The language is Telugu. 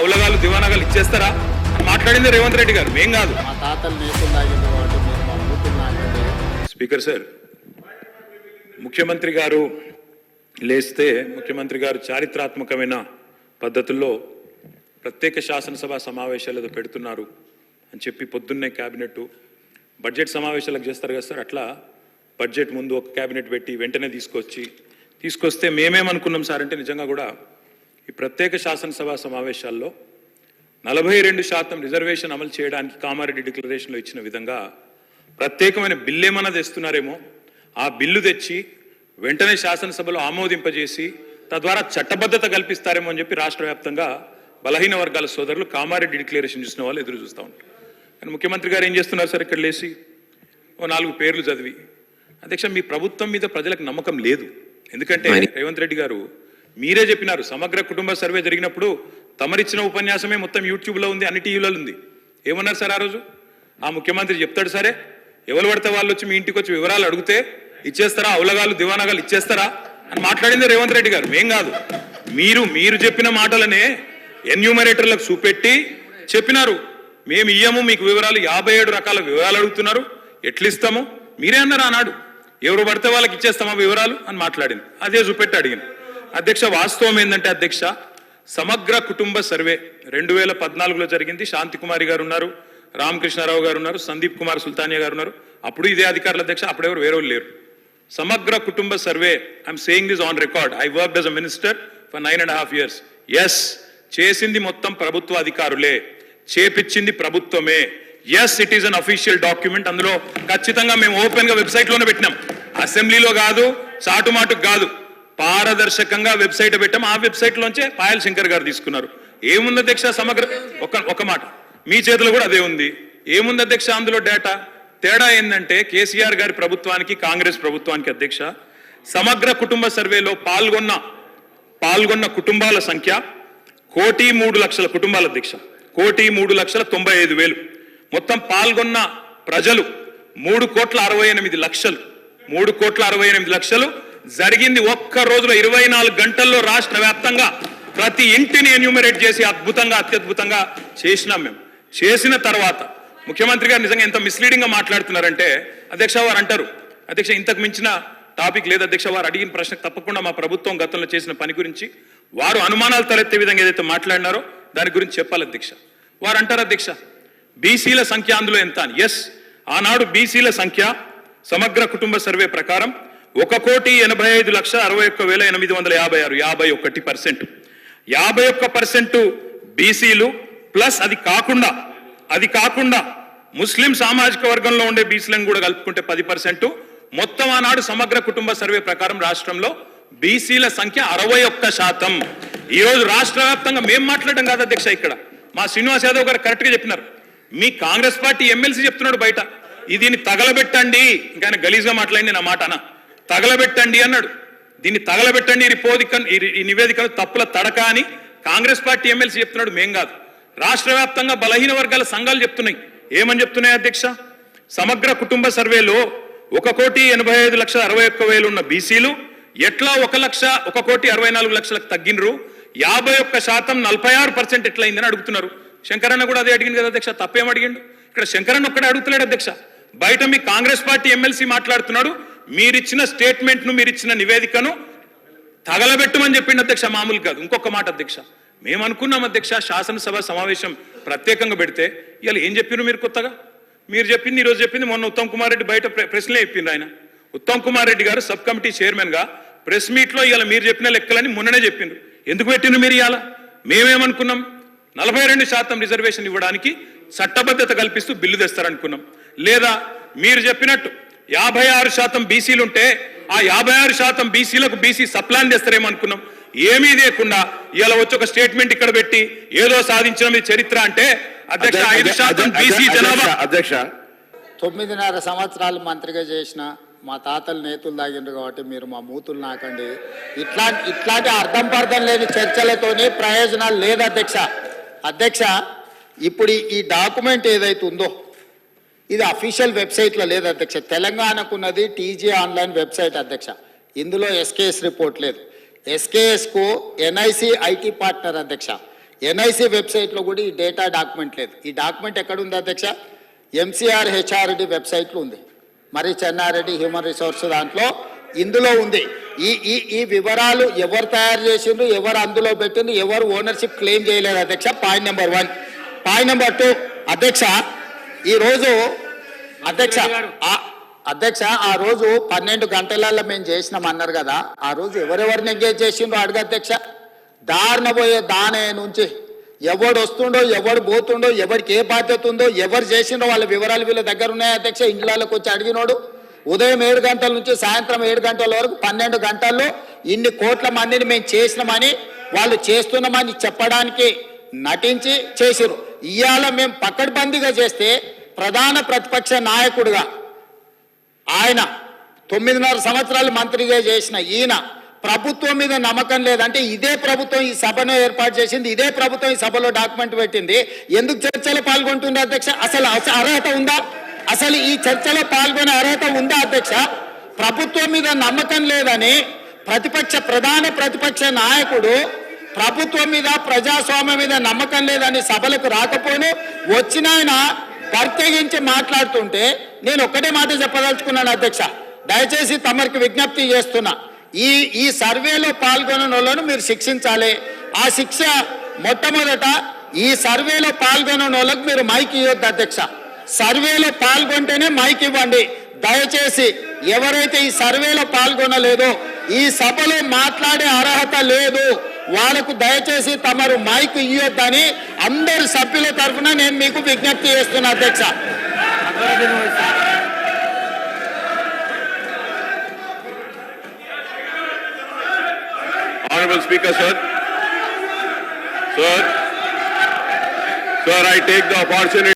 కౌలగాలు దివానాగాలు ఇచ్చేస్తారా మాట్లాడింది రేవంత్ రెడ్డి గారు, మేం కాదు. మా తాతలు నేతలు తాగింది కాబట్టి మీరు మా కూతురు నాకండి. స్పీకర్ సార్, ముఖ్యమంత్రి గారు లేస్తే ముఖ్యమంత్రి గారు చారిత్రాత్మకమైన పద్ధతుల్లో ప్రత్యేక శాసనసభ సమావేశాలు పెడుతున్నారు అని చెప్పి పొద్దున్నే క్యాబినెట్ బడ్జెట్ సమావేశాలకు చేస్తారు కదా సార్, అట్లా బడ్జెట్ ముందు ఒక క్యాబినెట్ పెట్టి వెంటనే తీసుకొస్తే మేమేమనుకున్నాం సార్ అంటే, నిజంగా కూడా ఈ ప్రత్యేక శాసనసభ సమావేశాల్లో 42% రిజర్వేషన్ అమలు చేయడానికి కామారెడ్డి డిక్లరేషన్లో ఇచ్చిన విధంగా ప్రత్యేకమైన బిల్లు ఏమన్నా తెస్తున్నారేమో, ఆ బిల్లు తెచ్చి వెంటనే శాసనసభలో ఆమోదింపజేసి తద్వారా చట్టబద్ధత కల్పిస్తారేమో అని చెప్పి రాష్ట్ర వ్యాప్తంగా బలహీన వర్గాల సోదరులు కామారెడ్డి డిక్లరేషన్ చూసిన వాళ్ళు ఎదురు చూస్తూ ఉంటారు. కానీ ముఖ్యమంత్రి గారు ఏం చేస్తున్నారు సార్, ఇక్కడ లేచి ఓ 4 పేర్లు చదివి, అధ్యక్ష మీ ప్రభుత్వం మీద ప్రజలకు నమ్మకం లేదు. ఎందుకంటే రేవంత్ రెడ్డి గారు మీరే చెప్పినారు, సమగ్ర కుటుంబ సర్వే జరిగినప్పుడు తమరిచ్చిన ఉపన్యాసమే మొత్తం యూట్యూబ్లో ఉంది, అన్ని టీవీలలో ఉంది. ఏమన్నారు సార్ ఆ రోజు? ఆ ముఖ్యమంత్రి చెప్తాడు, సరే ఎవరు పడితే వాళ్ళు వచ్చి మీ ఇంటికి వచ్చి వివరాలు అడిగితే ఇచ్చేస్తారా, అవలగాలు దివానాగాలు ఇచ్చేస్తారా అని మాట్లాడింది రేవంత్ రెడ్డి గారు, మేం కాదు. మీరు చెప్పిన మాటలనే ఎన్యూమరేటర్లకు చూపెట్టి చెప్పినారు, మేము ఇయ్యము మీకు వివరాలు, 57 రకాల వివరాలు అడుగుతున్నారు, ఎట్లిస్తాము మీరే అన్నారు ఆనాడు. ఎవరు పడితే వాళ్ళకి ఇచ్చేస్తామా వివరాలు అని మాట్లాడింది, అదే చూపెట్టి అడిగింది. అధ్యక్ష వాస్తవం ఏంటంటే అధ్యక్ష, సమగ్ర కుటుంబ సర్వే 2014లో జరిగింది. శాంతికుమారి గారు ఉన్నారు, రామకృష్ణారావు గారు ఉన్నారు, సందీప్ కుమార్ సుల్తానియా గారు ఉన్నారు. అప్పుడు ఇదే అధికారుల అధ్యక్ష, అప్పుడెవరు వేరే లేరు. సమగ్ర కుటుంబ survey, I'm saying this on record, I worked as a minister for 9.5 years. Yes, చేసింది మొత్తం ప్రభుత్వ అధికారులే, చేపించింది ప్రభుత్వమే. Yes, it is an official document. అందులో ఖచ్చితంగా మేము ఓపెన్ గా వెబ్సైట్ లోనే పెట్టినాం, అసెంబ్లీలో కాదు, చాటుమాటుకు కాదు, పారదర్శకంగా వెబ్సైట్ పెట్టాం. ఆ వెబ్సైట్ లోంచే పాయల్ శంకర్ గారు తీసుకున్నారు. ఏముంది అధ్యక్ష సమగ్ర, ఒక మాట మీ చేతిలో కూడా అదే ఉంది. ఏముంది అధ్యక్ష అందులో డేటా? తేడా ఏంటంటే కేసీఆర్ గారి ప్రభుత్వానికి కాంగ్రెస్ ప్రభుత్వానికి అధ్యక్ష, సమగ్ర కుటుంబ సర్వేలో పాల్గొన్న కుటుంబాల సంఖ్య 1,03,00,000 కుటుంబాల అధ్యక్ష, 1,03,95,000. మొత్తం పాల్గొన్న ప్రజలు 3,68,00,000. 3,68,00,000 జరిగింది ఒక్క రోజులో 24 గంటల్లో రాష్ట్ర వ్యాప్తంగా ప్రతి ఇంటిని ఎన్యూమరేట్ చేసి అత్యద్భుతంగా చేసినాం మేము. చేసిన తర్వాత ముఖ్యమంత్రి గారు నిజంగా ఎంత మిస్లీడింగ్ గా మాట్లాడుతున్నారంటే అధ్యక్ష, వారు అంటారు, అధ్యక్ష ఇంతకు మించిన టాపిక్ లేదు అధ్యక్ష, వారు అడిగిన ప్రశ్నకు తప్పకుండా మా ప్రభుత్వం గతంలో చేసిన పని గురించి వారు అనుమానాలు తలెత్తే విధంగా ఏదైతే మాట్లాడినారో దాని గురించి చెప్పాలి అధ్యక్ష. వారు అంటారు అధ్యక్ష బీసీల సంఖ్య అందులో ఎంత అని. ఎస్, ఆనాడు బీసీల సంఖ్య సమగ్ర కుటుంబ సర్వే ప్రకారం 1,85,61,856, 51%. 51% బీసీలు ప్లస్ అది కాకుండా ముస్లిం సామాజిక వర్గంలో ఉండే బీసీలను కూడా కలుపుకుంటే 10%. మొత్తం ఆనాడు సమగ్ర కుటుంబ సర్వే ప్రకారం రాష్ట్రంలో బీసీల సంఖ్య 61%. ఈ రోజు రాష్ట్ర వ్యాప్తంగా మేము మాట్లాడడం కాదు అధ్యక్ష, ఇక్కడ మా శ్రీనివాస్ యాదవ్ గారు కరెక్ట్ గా చెప్పినారు. మీ కాంగ్రెస్ పార్టీ ఎమ్మెల్సీ చెప్తున్నాడు బయట, దీన్ని తగలబెట్టండి, ఇంకా గలీజ్గా మాట్లాడింది నా మాట అన్న, తగలబెట్టండి అన్నాడు. దీన్ని తగలబెట్టండి, ఈ నివేదికను తప్పుల తడక అని కాంగ్రెస్ పార్టీ ఎమ్మెల్సీ చెప్తున్నాడు, మేం కాదు. రాష్ట్ర వ్యాప్తంగా బలహీన వర్గాల సంఘాలు చెప్తున్నాయి. ఏమని చెప్తున్నాయి అధ్యక్ష? సమగ్ర కుటుంబ సర్వేలో 1,85,61,000 ఉన్న బీసీలు ఎట్లా 1,64,00,000 తగ్గినరు, 51% 46% ఎట్లయిందని అడుగుతున్నారు. శంకరన్న కూడా అదే అడిగింది కదా అధ్యక్ష, తప్పేం అడిగిండు? ఇక్కడ శంకరన్న ఒక్కడే అడుగుతున్నాడు అధ్యక్ష, బయట మీ కాంగ్రెస్ పార్టీ ఎమ్మెల్సీ మాట్లాడుతున్నాడు, మీరిచ్చిన స్టేట్మెంట్ను మీరిచ్చిన నివేదికను తగలబెట్టమని చెప్పిండు అధ్యక్ష, మామూలు కాదు. ఇంకొక మాట అధ్యక్ష, మేము అనుకున్నాం అధ్యక్ష శాసనసభ సమావేశం ప్రత్యేకంగా పెడితే, ఇవాళ ఏం చెప్పినారు మీరు కొత్తగా? మీరు చెప్పింది ఈరోజు చెప్పింది మొన్న ఉత్తమ్ కుమార్ రెడ్డి బయట ప్రెస్లే చెప్పిండు. ఆయన ఉత్తమ్ కుమార్ రెడ్డి గారు సబ్ కమిటీ చైర్మన్ గా ప్రెస్ మీట్ లో ఇవాళ మీరు చెప్పిన లెక్కలని మొన్ననే చెప్పిండ్రు. ఎందుకు పెట్టిండ్రు మీరు? ఇవాళ మేమేమనుకున్నాం, 42% రిజర్వేషన్ ఇవ్వడానికి చట్టబద్ధత కల్పిస్తూ బిల్లు తెస్తారనుకున్నాం. లేదా మీరు చెప్పినట్టు 56% బీసీలు ఉంటే ఆ 56% బీసీలకు బీసీ సప్లాన్ చేస్తారేమో అనుకున్నాం. ఏమీ లేకుండా ఇలా వచ్చి ఒక స్టేట్మెంట్ ఇక్కడ పెట్టి ఏదో సాధించిన మీ చరిత్ర అంటే అధ్యక్ష 5% బీసీ జనాభా. అధ్యక్ష 9.5 సంవత్సరాలు మంత్రిగా చేసిన మా తాతలు నేతులు తాగిండ్రు కాబట్టి మీరు మా మూతులు నాకండి. ఇట్లాంటి అర్థం పర్థం లేని చర్చలతోనే ప్రయోజనాలు లేదు అధ్యక్ష. ఇప్పుడు ఈ డాక్యుమెంట్ ఏదైతే ఉందో ఇది అఫీషియల్ వెబ్సైట్లో లేదు అధ్యక్ష. తెలంగాణకున్నది టీజీ ఆన్లైన్ వెబ్సైట్ అధ్యక్ష. ఇందులో ఎస్కేఎస్ రిపోర్ట్ లేదు. ఎస్కేఎస్కు ఎన్ఐసి ఐటీ పార్ట్నర్ అధ్యక్ష. ఎన్ఐసి వెబ్సైట్లో కూడా ఈ డేటా డాక్యుమెంట్ లేదు. ఈ డాక్యుమెంట్ ఎక్కడ ఉంది అధ్యక్ష? ఎంసీఆర్ హెచ్ఆర్డి వెబ్సైట్లో ఉంది. మరి చెన్నారెడ్డి హ్యూమన్ రిసోర్స్ దాంట్లో ఇందులో ఉంది. ఈ ఈ ఈ వివరాలు ఎవరు తయారు చేసిండ్రు, ఎవరు అందులో పెట్టిండ్రు, ఎవరు ఓనర్షిప్ క్లెయిమ్ చేయలేదు అధ్యక్ష. Point number 1. పాయింట్ నెంబర్ 2 అధ్యక్ష, ఈరోజు అధ్యక్ష ఆ రోజు 12 గంటలలో మేము చేసినాం అన్నారు కదా, ఆ రోజు ఎవరెవరిని ఎంగేజ్ చేసిండ్రో అడుగు అధ్యక్ష. దారిన పోయే దానే నుంచి ఎవడు వస్తుండో, ఎవడు పోతుండో, ఎవరికి ఏ బాధ్యత ఉందో, ఎవరు చేసిండో వాళ్ళ వివరాలు వీళ్ళ దగ్గర ఉన్నాయి అధ్యక్ష. ఇండ్లలోకి వచ్చి అడిగినోడు ఉదయం 7 గంటల నుంచి సాయంత్రం 7 గంటల వరకు 12 గంటల్లో ఇన్ని కోట్ల మందిని మేము చేసినామని, వాళ్ళు చేస్తున్నామని చెప్పడానికి నటించి చేసిరు. ఇవాళ మేము పకడ్బందీగా చేస్తే ప్రధాన ప్రతిపక్ష నాయకుడిగా ఆయన 9.5 సంవత్సరాలు మంత్రిగా చేసిన ఈయన ప్రభుత్వం మీద నమ్మకం లేదంటే, ఇదే ప్రభుత్వం ఈ సభను ఏర్పాటు చేసింది, ఇదే ప్రభుత్వం ఈ సభలో డాక్యుమెంట్ పెట్టింది, ఎందుకు చర్చలో పాల్గొంటుంది అధ్యక్ష? అసలు అర్హత ఉందా? అసలు ఈ చర్చలో పాల్గొనే అర్హత ఉందా అధ్యక్ష? ప్రభుత్వం మీద నమ్మకం లేదని ప్రధాన ప్రతిపక్ష నాయకుడు ప్రభుత్వం మీద, ప్రజాస్వామ్యం మీద నమ్మకం లేదని సభలకు రాకపోను వచ్చిన ఆయన ప్రత్యేకించి మాట్లాడుతుంటే నేను ఒక్కటే మాట చెప్పదలుచుకున్నాను అధ్యక్ష. దయచేసి తమరికి విజ్ఞప్తి చేస్తున్నా, ఈ సర్వేలో పాల్గొన్న వాళ్ళను మీరు శిక్షించాలి. ఆ శిక్ష మొట్టమొదట ఈ సర్వేలో పాల్గొన్న వాళ్ళకు మీరు మైక్ ఇవ్వద్దు అధ్యక్ష. సర్వేలో పాల్గొంటేనే మైక్ ఇవ్వండి దయచేసి. ఎవరైతే ఈ సర్వేలో పాల్గొనలేదో, ఈ సభలో మాట్లాడే అర్హత లేదు, వాళ్ళకు దయచేసి తమరు మైక్ ఇవ్వద్దని అందరి సభ్యుల తరఫున నేను మీకు విజ్ఞప్తి చేస్తున్నా అధ్యక్ష. Honorable Speaker, sir. Sir, I take the opportunity